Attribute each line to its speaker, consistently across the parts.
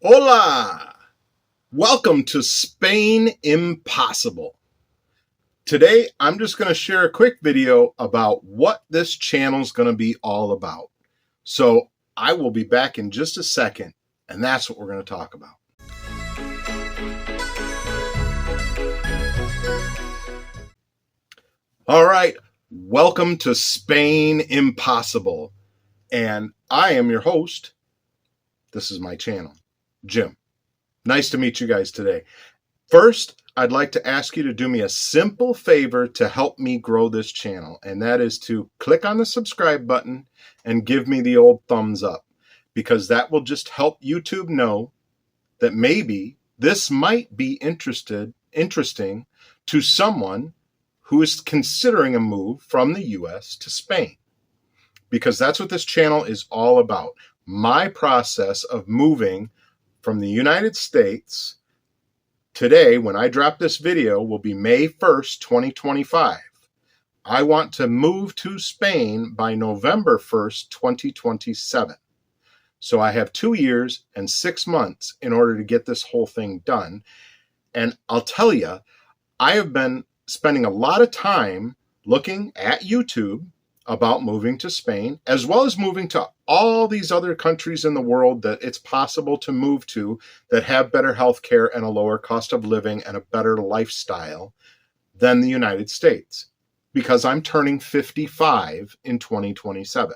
Speaker 1: Hola! Welcome to Spain Impossible. Today, I'm just going to share a quick video about what this channel is going to be all about. So I will be back in just a second, and that's what we're going to talk about. All right, welcome to Spain Impossible. And I am your host. This is my channel, Jim. Nice to meet you guys today. First, I'd like to ask you to do me a simple favor to help me grow this channel, and that is to click on the subscribe button and give me the old thumbs up, because that will just help YouTube know that maybe this might be interesting to someone who is considering a move from the US to Spain, because that's what this channel is all about. My process of moving from the United States. Today, when I drop this video, will be May 1st, 2025. I want to move to Spain by November 1st, 2027. So I have 2 years and 6 months in order to get this whole thing done. And I'll tell you, I have been spending a lot of time looking at YouTube about moving to Spain, as well as moving to all these other countries in the world that it's possible to move to that have better health care and a lower cost of living and a better lifestyle than the United States, because I'm turning 55 in 2027.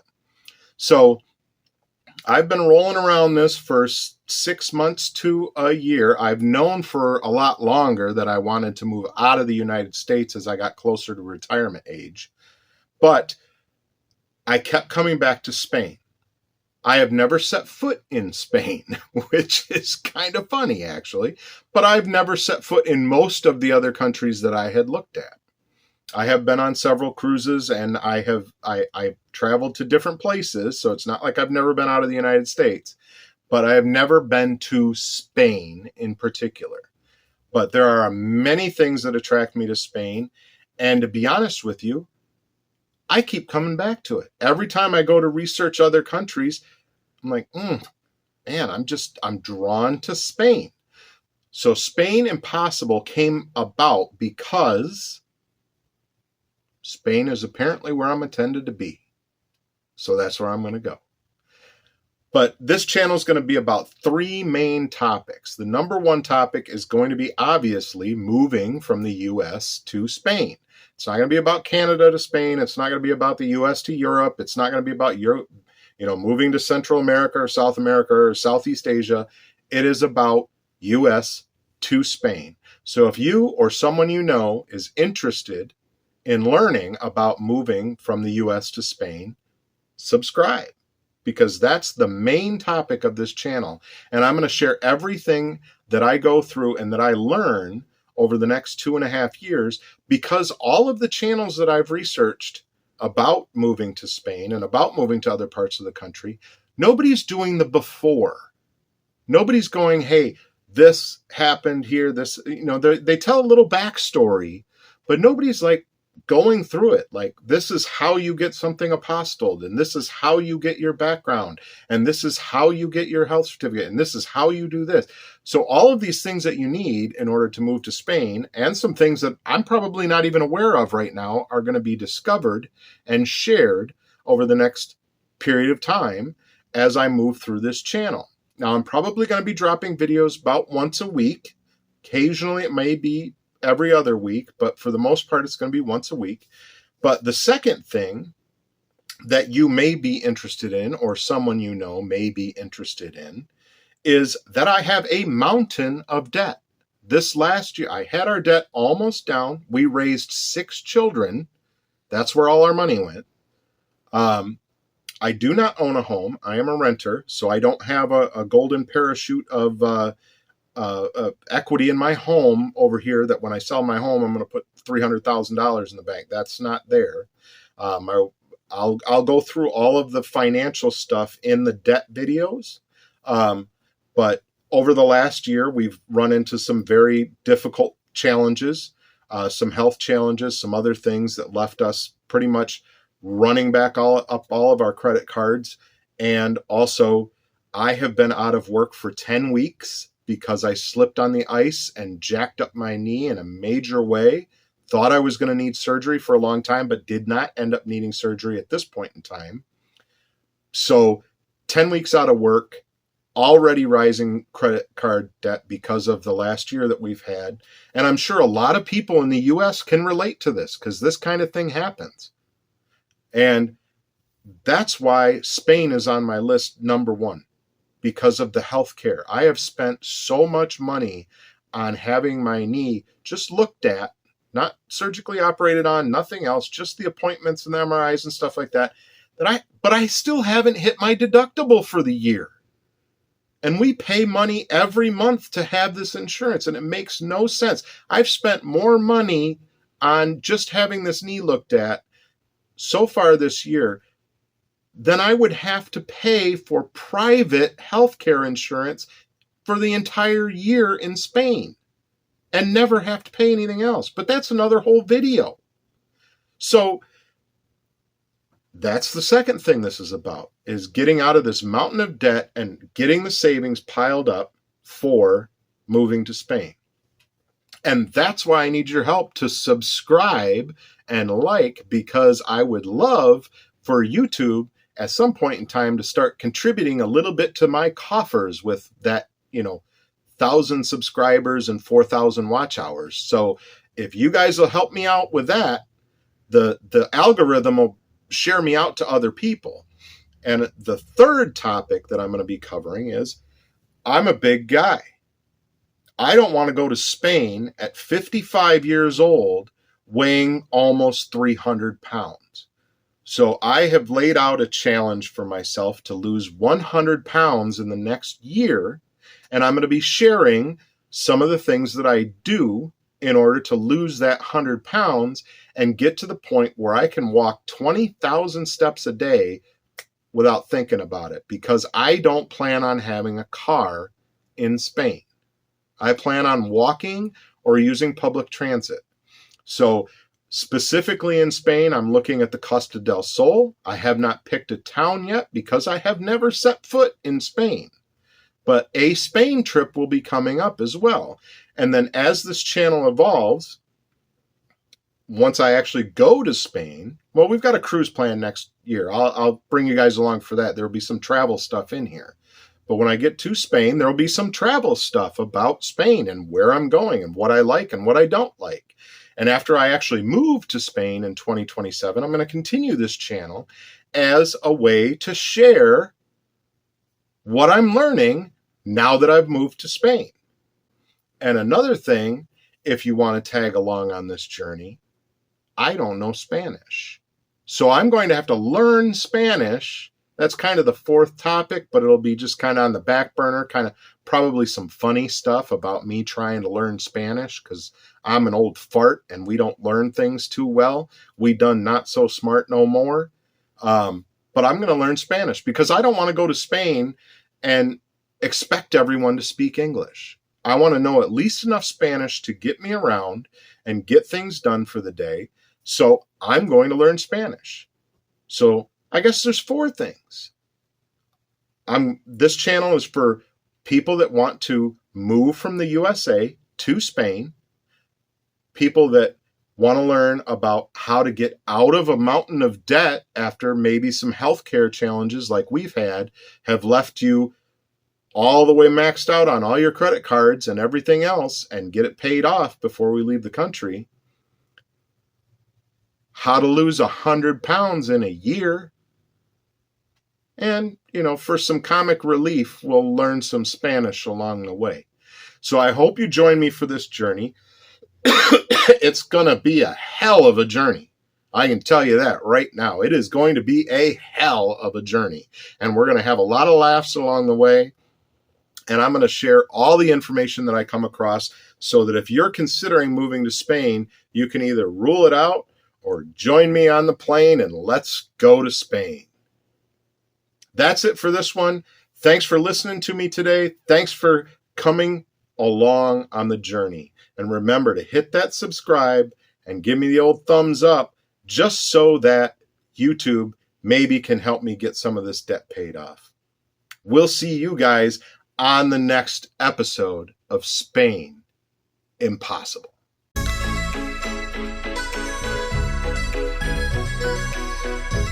Speaker 1: So I've been rolling around this for 6 months to a year. I've known for a lot longer that I wanted to move out of the United States as I got closer to retirement age. But I kept coming back to Spain. I have never set foot in Spain, which is kind of funny, actually, but I've never set foot in most of the other countries that I had looked at. I have been on several cruises, and I've traveled to different places, so it's not like I've never been out of the United States, but I have never been to Spain in particular. But there are many things that attract me to Spain, and to be honest with you, I keep coming back to it. Every time I go to research other countries, I'm like, man, I'm drawn to Spain. So Spain Impossible came about because Spain is apparently where I'm intended to be. So that's where I'm going to go. But this channel is going to be about 3 main topics. The number 1 topic is going to be obviously moving from the US to Spain. It's not going to be about Canada to Spain. It's not going to be about the US to Europe. It's not going to be about Europe, moving to Central America or South America or Southeast Asia. It is about US to Spain. So if you or someone you know is interested in learning about moving from the US to Spain, subscribe, because that's the main topic of this channel. And I'm going to share everything that I go through and that I learn over the next 2.5 years, because all of the channels that I've researched about moving to Spain and about moving to other parts of the country, nobody's doing the before. Nobody's going, hey, this happened here, this, they tell a little backstory, but nobody's like going through it. Like, this is how you get something apostilled, and this is how you get your background, and this is how you get your health certificate, and this is how you do this. So all of these things that you need in order to move to Spain, and some things that I'm probably not even aware of right now, are going to be discovered and shared over the next period of time as I move through this channel. Now, I'm probably going to be dropping videos about once a week. Occasionally, it may be every other week, but for the most part, it's going to be once a week. But the second thing that you may be interested in, or someone you know may be interested in, is that I have a mountain of debt. This last year, I had our debt almost down. We raised 6 children. That's where all our money went. I do not own a home. I am a renter, so I don't have a golden parachute of equity in my home over here that when I sell my home, I'm going to put $300,000 in the bank. That's not there. I'll go through all of the financial stuff in the debt videos. But over the last year, we've run into some very difficult challenges, some health challenges, some other things that left us pretty much running back all of our credit cards, and also I have been out of work for 10 weeks because I slipped on the ice and jacked up my knee in a major way. Thought I was going to need surgery for a long time, but did not end up needing surgery at this point in time. So 10 weeks out of work, already rising credit card debt because of the last year that we've had. And I'm sure a lot of people in the US can relate to this because this kind of thing happens. And that's why Spain is on my list number one, because of the health care. I have spent so much money on having my knee just looked at, not surgically operated on, nothing else, just the appointments and the MRIs and stuff like that, but I still haven't hit my deductible for the year. And we pay money every month to have this insurance, and it makes no sense. I've spent more money on just having this knee looked at so far this year than I would have to pay for private healthcare insurance for the entire year in Spain and never have to pay anything else. But that's another whole video. So that's the second thing this is about, is getting out of this mountain of debt and getting the savings piled up for moving to Spain. And that's why I need your help to subscribe and like, because I would love for YouTube at some point in time to start contributing a little bit to my coffers with that, 1,000 subscribers and 4,000 watch hours. So if you guys will help me out with that, the algorithm will share me out to other people. And the third topic that I'm going to be covering is, I'm a big guy. I don't want to go to Spain at 55 years old weighing almost 300 pounds. So I have laid out a challenge for myself to lose 100 pounds in the next year. And I'm going to be sharing some of the things that I do in order to lose that 100 pounds and get to the point where I can walk 20,000 steps a day without thinking about it, because I don't plan on having a car in Spain. I plan on walking or using public transit. So specifically in Spain, I'm looking at the Costa del Sol. I have not picked a town yet because I have never set foot in Spain. But a Spain trip will be coming up as well. And then as this channel evolves, once I actually go to Spain, well, we've got a cruise plan next year. I'll bring you guys along for that. There will be some travel stuff in here. But when I get to Spain, there will be some travel stuff about Spain and where I'm going and what I like and what I don't like. And after I actually move to Spain in 2027, I'm going to continue this channel as a way to share what I'm learning now that I've moved to Spain. And another thing, if you want to tag along on this journey, I don't know Spanish. So I'm going to have to learn Spanish. That's kind of the fourth topic, but it'll be just kind of on the back burner, kind of probably some funny stuff about me trying to learn Spanish, because I'm an old fart and we don't learn things too well. We done not so smart no more. But I'm going to learn Spanish because I don't want to go to Spain and expect everyone to speak English. I want to know at least enough Spanish to get me around and get things done for the day. So I'm going to learn Spanish. So I guess there's four things. This channel is for people that want to move from the USA to Spain, people that want to learn about how to get out of a mountain of debt after maybe some healthcare challenges like we've had have left you all the way maxed out on all your credit cards and everything else, and get it paid off before we leave the country. How to lose 100 pounds in a year. And, for some comic relief, we'll learn some Spanish along the way. So I hope you join me for this journey. It's going to be a hell of a journey. I can tell you that right now. It is going to be a hell of a journey. And we're going to have a lot of laughs along the way. And I'm going to share all the information that I come across so that if you're considering moving to Spain, you can either rule it out or join me on the plane and let's go to Spain. That's it for this one. Thanks for listening to me today. Thanks for coming along on the journey. And remember to hit that subscribe and give me the old thumbs up just so that YouTube maybe can help me get some of this debt paid off. We'll see you guys on the next episode of Spain Impossible.